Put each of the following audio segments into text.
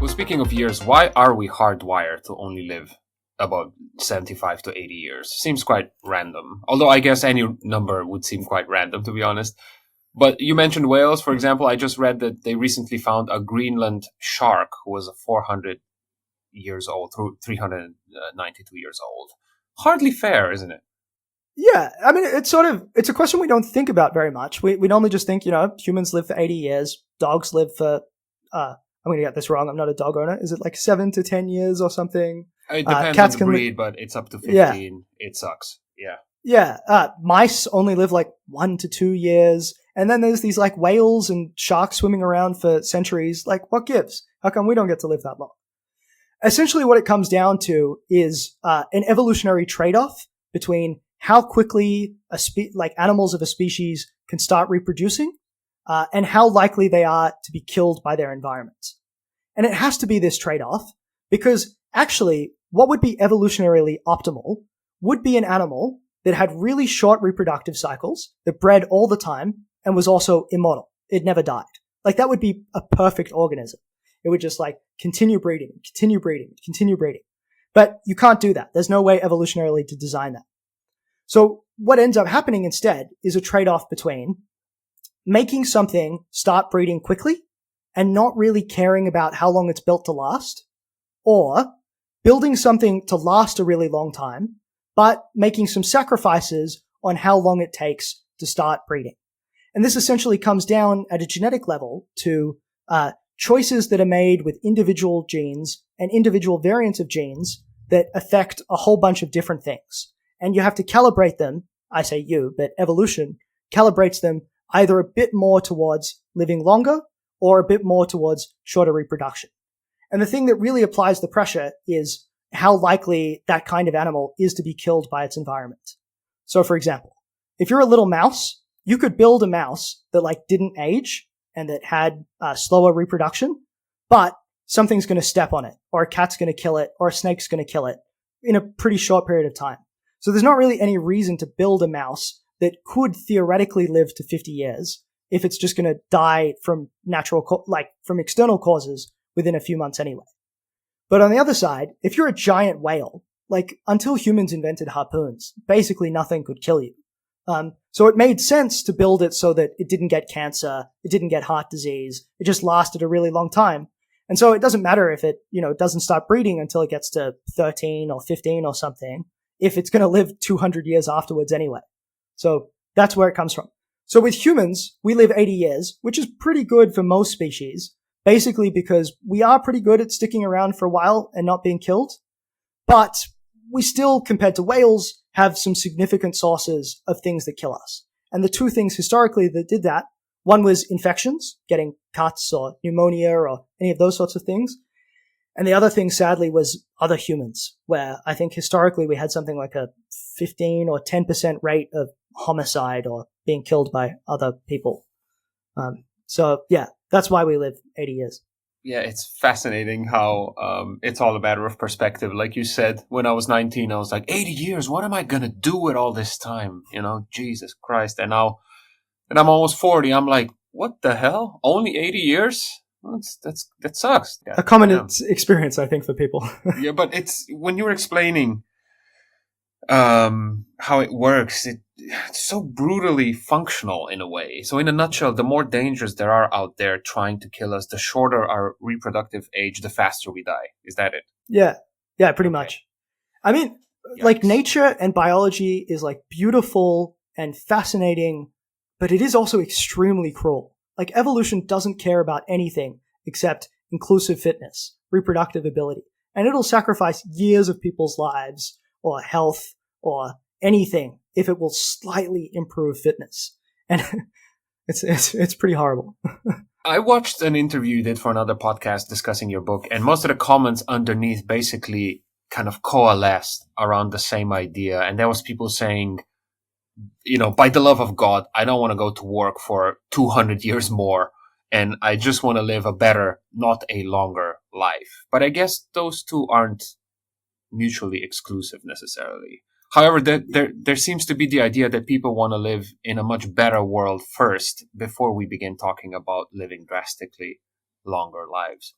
Well, speaking of years, why are we hardwired to only live about 75 to 80 years? Seems quite random. Although I guess any number would seem quite random, to be honest. But you mentioned whales, for example. I just read that they recently found a Greenland shark who was 400 years old, through 392 years old. Hardly fair, isn't it? Yeah, I mean, it's a question we don't think about very much. We normally just think, humans live for 80 years, dogs live for, I'm going to get this wrong, I'm not a dog owner. Is it like 7 to 10 years or something? It depends cats on the can breed, but it's up to 15. Yeah. It sucks. Yeah. Yeah, mice only live like 1 to 2 years. And then there's these like whales and sharks swimming around for centuries. Like, what gives? How come we don't get to live that long? Essentially, what it comes down to is an evolutionary trade-off between how quickly animals of a species can start reproducing and how likely they are to be killed by their environment. And it has to be this trade-off because actually what would be evolutionarily optimal would be an animal that had really short reproductive cycles, that bred all the time and was also immortal. It never died. Like that would be a perfect organism. It would just like continue breeding, continue breeding, continue breeding. But you can't do that. There's no way evolutionarily to design that. So what ends up happening instead is a trade-off between making something start breeding quickly and not really caring about how long it's built to last, or building something to last a really long time, but making some sacrifices on how long it takes to start breeding. And this essentially comes down at a genetic level to choices that are made with individual genes and individual variants of genes that affect a whole bunch of different things. And you have to calibrate them, I say you, but evolution calibrates them either a bit more towards living longer or a bit more towards shorter reproduction. And the thing that really applies the pressure is how likely that kind of animal is to be killed by its environment. So for example, if you're a little mouse, you could build a mouse that like didn't age and that had slower reproduction, but something's going to step on it, or a cat's going to kill it, or a snake's going to kill it in a pretty short period of time. So there's not really any reason to build a mouse that could theoretically live to 50 years if it's just going to die from from external causes within a few months anyway. But on the other side, if you're a giant whale, like until humans invented harpoons, basically nothing could kill you. So it made sense to build it so that it didn't get cancer, it didn't get heart disease, it just lasted a really long time. And so it doesn't matter if it, doesn't stop breeding until it gets to 13 or 15 or something, if it's going to live 200 years afterwards anyway. So that's where it comes from. So with humans, we live 80 years, which is pretty good for most species, basically because we are pretty good at sticking around for a while and not being killed. But we still, compared to whales, have some significant sources of things that kill us. And the two things historically that did that, one was infections, getting cuts or pneumonia or any of those sorts of things. And the other thing, sadly, was other humans, where I think historically we had something like a 15 or 10% rate of homicide or being killed by other people. So yeah, that's why we live 80 years. Yeah, it's fascinating how it's all a matter of perspective. Like you said, when I was 19, I was like, 80 years, what am I going to do with all this time? Jesus Christ. And now, and I'm almost 40, I'm like, what the hell? Only 80 years? That sucks. A common experience, I think, for people. Yeah, but it's when you're explaining how it works, it's so brutally functional in a way. So in a nutshell, the more dangers there are out there trying to kill us, the shorter our reproductive age, the faster we die. Is that it? Yeah, pretty much. I mean, like nature and biology is like beautiful and fascinating, but it is also extremely cruel. Like evolution doesn't care about anything except inclusive fitness, reproductive ability, and it'll sacrifice years of people's lives or health or anything if it will slightly improve fitness. And it's pretty horrible. I watched an interview you did for another podcast discussing your book, and most of the comments underneath basically kind of coalesced around the same idea. And there was people saying, by the love of God, I don't want to go to work for 200 years more, and I just want to live a better, not a longer life. But I guess those two aren't mutually exclusive necessarily. However, there seems to be the idea that people want to live in a much better world first before we begin talking about living drastically longer lives.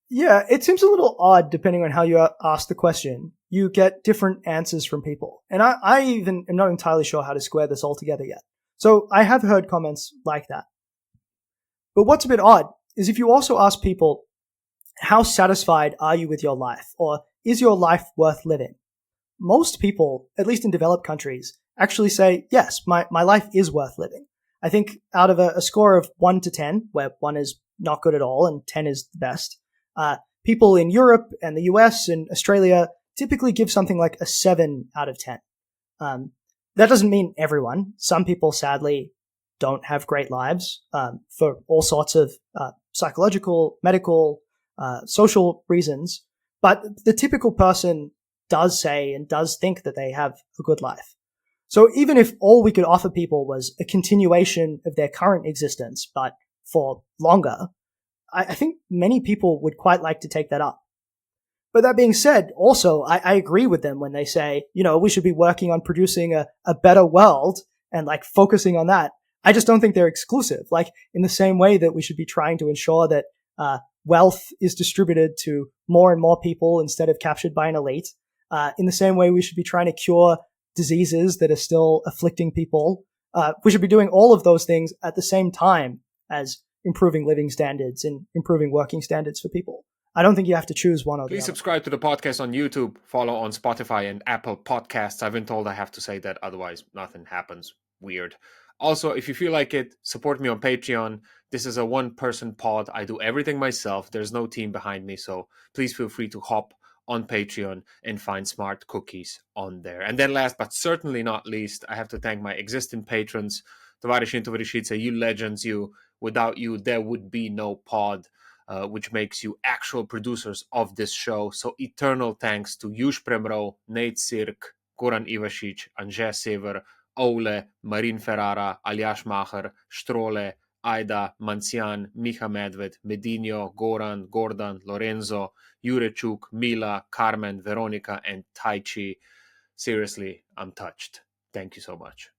Yeah, it seems a little odd depending on how you ask the question. You get different answers from people. And I even am not entirely sure how to square this all together yet. So I have heard comments like that. But what's a bit odd is if you also ask people, how satisfied are you with your life? Or is your life worth living? Most people, at least in developed countries, actually say, yes, my life is worth living. I think out of a score of 1 to 10, where 1 is not good at all and 10 is the best, people in Europe and the US and Australia typically give something like a 7 out of 10. That doesn't mean everyone. Some people, sadly, don't have great lives for all sorts of psychological, medical, social reasons. But the typical person does say and does think that they have a good life. So even if all we could offer people was a continuation of their current existence, but for longer, I think many people would quite like to take that up. But that being said, also, I agree with them when they say, we should be working on producing a better world and like focusing on that. I just don't think they're exclusive. Like in the same way that we should be trying to ensure that wealth is distributed to more and more people instead of captured by an elite. In the same way, we should be trying to cure diseases that are still afflicting people. We should be doing all of those things at the same time as improving living standards and improving working standards for people. I don't think you have to choose one or the other. Please subscribe to the podcast on YouTube, follow on Spotify and Apple Podcasts. I've been told I have to say that, otherwise nothing happens. Weird. Also, if you feel like it, support me on Patreon. This is a one-person pod. I do everything myself. There's no team behind me, so please feel free to hop on Patreon and find smart cookies on there. And then last but certainly not least, I have to thank my existing patrons. Tovarishi and Tovarishice, you legends, you. Without you, there would be no pod. Which makes you actual producers of this show. So eternal thanks to Jush Premro, Nate Sirk, Goran Ivasic, Anje Sever, Ole, Marin Ferrara, Aljaž Maher, Strole, Aida, Mancian, Miha Medved, Medinho, Goran, Gordon, Lorenzo, Jurečuk, Mila, Carmen, Veronica, and Taichi. Seriously, I'm touched. Thank you so much.